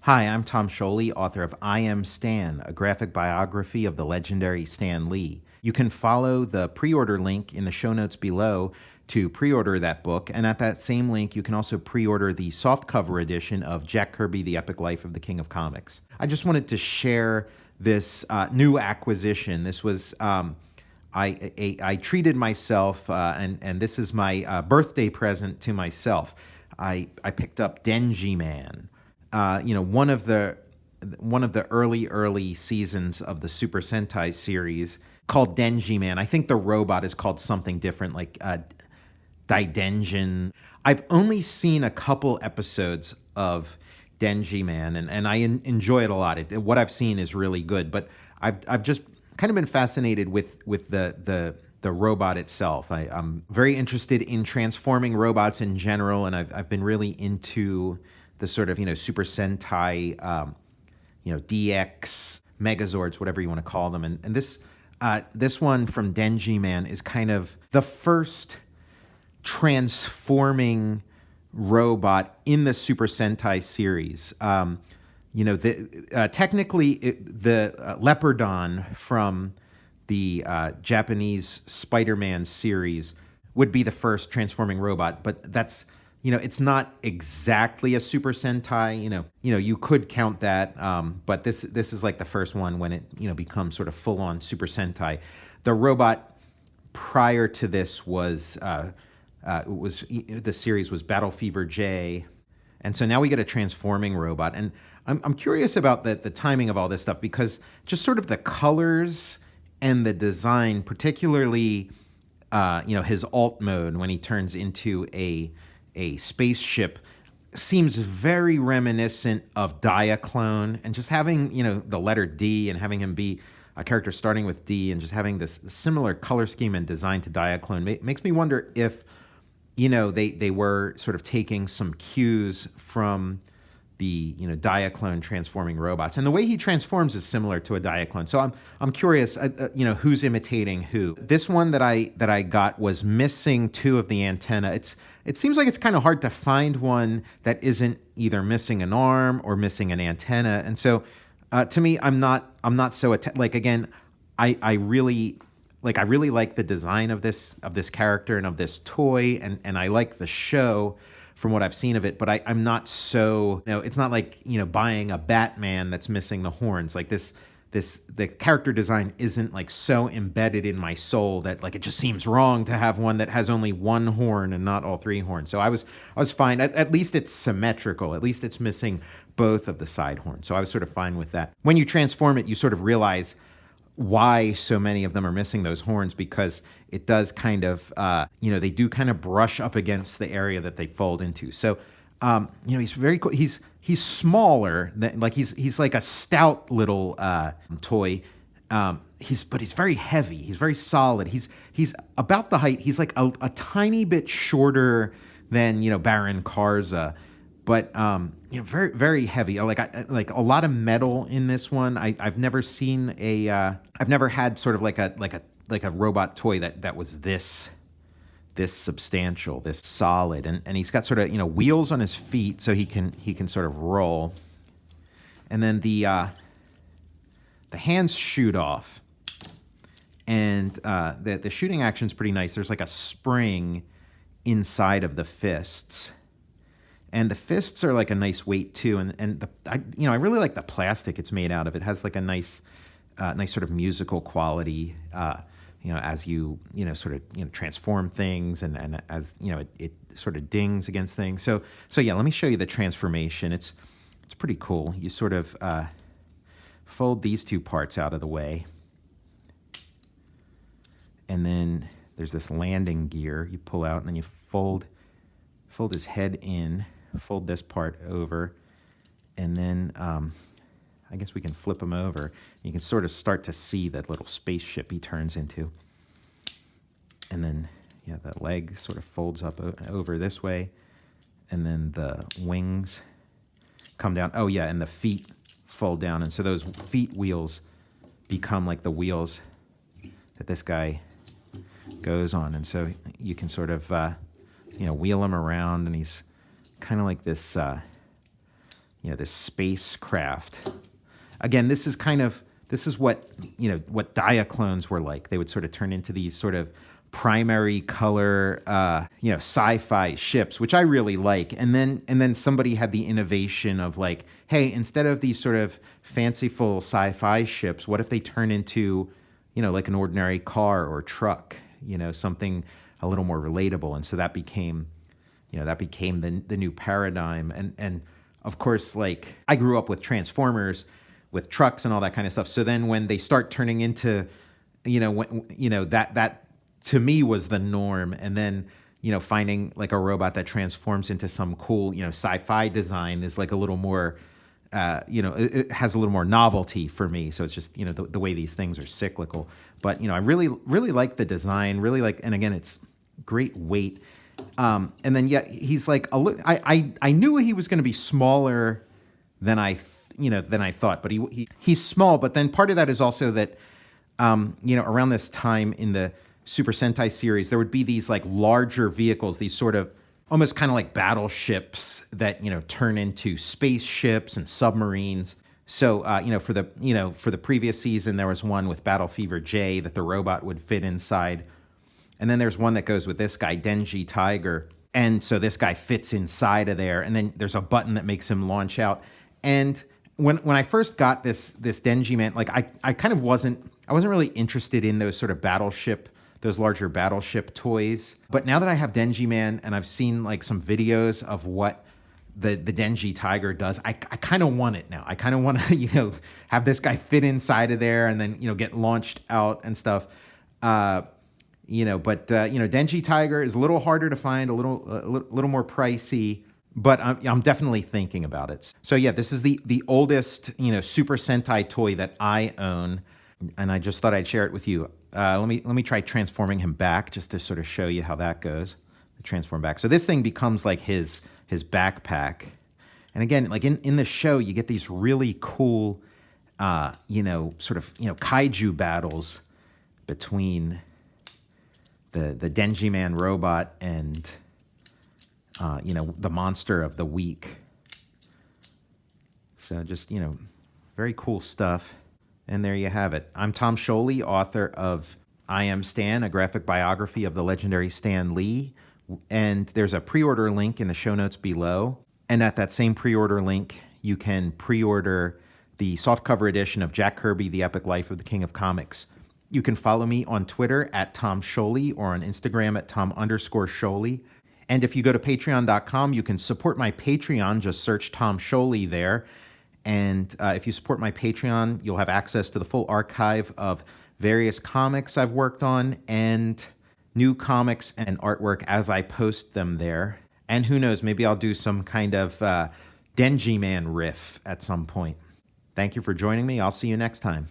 Hi, I'm Tom Scioli, author of I Am Stan, a graphic biography of the legendary Stan Lee. You can follow the pre order link in the show notes below to pre order that book, and at that same link, you can also pre order the softcover edition of Jack Kirby, The Epic Life of the King of Comics. I just wanted to share this new acquisition. This was. I treated myself, and this is my birthday present to myself. I picked up Denziman, one of the early seasons of the Super Sentai series called Denziman. I think the robot is called something different, like Daidenzin. I've only seen a couple episodes of Denziman, and I enjoy it a lot. What I've seen is really good, but I've just kind of been fascinated with the robot itself. I'm very interested in transforming robots in general, and I've been really into the sort of Super Sentai, DX Megazords, whatever you want to call them, and this one from Denziman is kind of the first transforming robot in the Super Sentai series. Technically, the Leopardon from the Japanese Spider-Man series would be the first transforming robot, but that's it's not exactly a Super Sentai. You could count that, but this is like the first one when it becomes sort of full-on Super Sentai. The robot prior to this was the series was Battle Fever J, and so now we get a transforming robot, and I'm curious about the timing of all this stuff, because just sort of the colors and the design, particularly his alt mode when he turns into a spaceship, seems very reminiscent of Diaclone, and just having the letter D and having him be a character starting with D and just having this similar color scheme and design to Diaclone makes me wonder if they were sort of taking some cues from the Diaclone transforming robots, and the way he transforms is similar to a Diaclone. So I'm curious, who's imitating who. This one that I got was missing two of the antenna. It seems like it's kind of hard to find one that isn't either missing an arm or missing an antenna, and so to me, I'm not so again, I really like the design of this character and of this toy, and I like the show from what I've seen of it, but I'm not so, it's not like, buying a Batman that's missing the horns. Like the character design isn't like so embedded in my soul that like it just seems wrong to have one that has only one horn and not all three horns. So I was fine. At least it's symmetrical. At least it's missing both of the side horns. So I was sort of fine with that. When you transform it, you sort of realize why so many of them are missing those horns, because it does kind of, they do kind of brush up against the area that they fold into. So, he's very cool. He's smaller than, like, he's like a stout little toy. But he's very heavy. He's very solid. He's about the height. He's like a tiny bit shorter than Baron Karza, but very very heavy. Like a lot of metal in this one. I've never seen I've never had sort of like a robot toy that was this substantial, this solid, and he's got sort of wheels on his feet so he can sort of roll, and then the hands shoot off, and the shooting action's pretty nice. There's like a spring inside of the fists. And the fists are like a nice weight too, and I really like the plastic it's made out of. It has like a nice sort of musical quality, as you sort of transform things, and as it sort of dings against things. So yeah, let me show you the transformation. It's pretty cool. You sort of fold these two parts out of the way, and then there's this landing gear you pull out, and then you fold his head in. Fold this part over, and then I guess we can flip him over. You can sort of start to see that little spaceship he turns into. And then, yeah, the leg sort of folds up over this way, and then the wings come down. Oh, yeah, and the feet fold down, and so those feet wheels become like the wheels that this guy goes on. And so you can sort of, wheel him around, and he's kind of like this this spacecraft. Again, this is what, what Diaclones were like. They would sort of turn into these sort of primary color, sci-fi ships, which I really like. And then somebody had the innovation of like, hey, instead of these sort of fanciful sci-fi ships, what if they turn into, like an ordinary car or truck, something a little more relatable. And so that became the new paradigm. And of course, like I grew up with Transformers, with trucks and all that kind of stuff. So then when they start turning into, that to me was the norm. And then, finding like a robot that transforms into some cool, sci-fi design is like a little more, it has a little more novelty for me. So it's just, the way these things are cyclical. But, I really, really like the design, really like, and again, it's great weight. And then, yeah, he's like, I knew he was going to be smaller than I thought, but he's small. But then part of that is also that, around this time in the Super Sentai series, there would be these like larger vehicles, these sort of almost kind of like battleships that, turn into spaceships and submarines. So, for the previous season, there was one with Battle Fever J that the robot would fit inside. And then there's one that goes with this guy, Denji Tiger. And so this guy fits inside of there. And then there's a button that makes him launch out. And when I first got this Denziman, like I kind of wasn't really interested in those sort of those larger battleship toys. But now that I have Denziman and I've seen like some videos of what the Denji Tiger does, I kind of want it now. I kind of want to, have this guy fit inside of there and then, get launched out and stuff. But Denji Tiger is a little harder to find, a little more pricey, but I'm definitely thinking about it. So yeah, this is the oldest, Super Sentai toy that I own, and I just thought I'd share it with you. Let me try transforming him back just to sort of show you how that goes. Transform back. So this thing becomes like his backpack. And again, like in the show, you get these really cool, kaiju battles between the Denziman robot and, the monster of the week. So just, very cool stuff. And there you have it. I'm Tom Scioli, author of I Am Stan, a graphic biography of the legendary Stan Lee. And there's a pre-order link in the show notes below. And at that same pre-order link, you can pre-order the softcover edition of Jack Kirby, The Epic Life of the King of Comics. You can follow me on Twitter at Tom Scioli or on Instagram at Tom_Scioli. And if you go to patreon.com, you can support my Patreon. Just search Tom Scioli there. And if you support my Patreon, you'll have access to the full archive of various comics I've worked on and new comics and artwork as I post them there. And who knows, maybe I'll do some kind of Denziman riff at some point. Thank you for joining me. I'll see you next time.